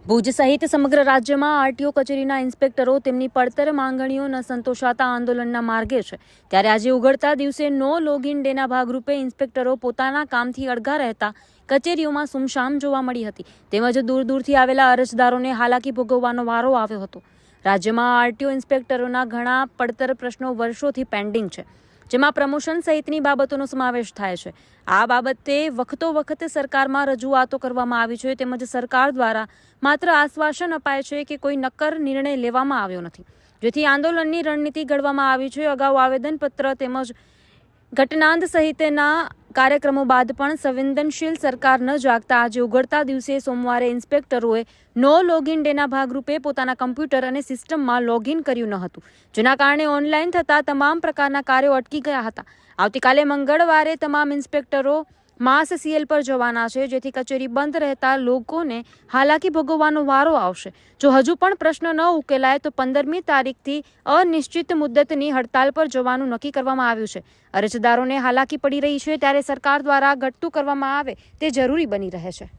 ભુજ સહિત સમગ્ર રાજ્યમાં આરટીઓ કચેરીના ઇન્સ્પેક્ટરો તેમની પડતર માંગણીઓ ન સંતોષાતા આંદોલનના માર્ગે છે। ત્યારે આજે ઉઘડતા દિવસે નો લોગિન ડેના ભાગરૂપે ઇન્સ્પેક્ટરો પોતાના કામથી અડગા રહેતા કચેરીઓમાં સુમસામ જોવા મળી હતી। તેમજ દૂર દૂરથી આવેલા અરજદારોને હાલાકી ભોગવવાનો વારો આવ્યો હતો। રાજ્યમાં આરટીઓ ઇન્સ્પેક્ટરોના ઘણા પડતર પ્રશ્નો વર્ષોથી પેન્ડિંગ છે, જેમાં પ્રમોશન સહિતની બાબતોનો સમાવેશ થાય છે। આ બાબતે વખતે સરકારમાં રજૂઆતો કરવામાં આવી છે, તેમજ સરકાર દ્વારા માત્ર આશ્વાસન અપાય છે કે કોઈ નક્કર નિર્ણય લેવામાં આવ્યો નથી, જેથી આંદોલનની રણનીતિ ઘડવામાં આવી છે। અગાઉ આવેદનપત્ર તેમજ ઘટનાંદ સહિતના કાર્યક્રમો બાદ પણ સંવેદનશીલ સરકાર ન જાગતા આજે ઉઘડતા દિવસે સોમવારે ઇન્સ્પેક્ટરોએ નો લોગિન ડેના ભાગરૂપે પોતાના કમ્પ્યુટર અને સિસ્ટમમાં લોગિન કર્યું ન હતું, જેના કારણે ઓનલાઈન થતા તમામ પ્રકારના કાર્યો અટકી ગયા હતા। આવતીકાલે મંગળવારે તમામ ઇન્સ્પેક્ટરો માસ સીએલ પર જવાના છે, જેથી કચેરી બંધ રહેતા લોકોને હાલાકી ભોગવવાનો વારો આવશે। જો હજુ પણ પ્રશ્ન ન ઉકેલાય તો 15મી તારીખથી અનિશ્ચિત મુદ્દતની હડતાલ પર જવાનું નક્કી કરવામાં આવ્યું છે। અરજદારોને હાલાકી પડી રહી છે, ત્યારે સરકાર દ્વારા ઘટતું કરવામાં આવે તે જરૂરી બની રહે છે।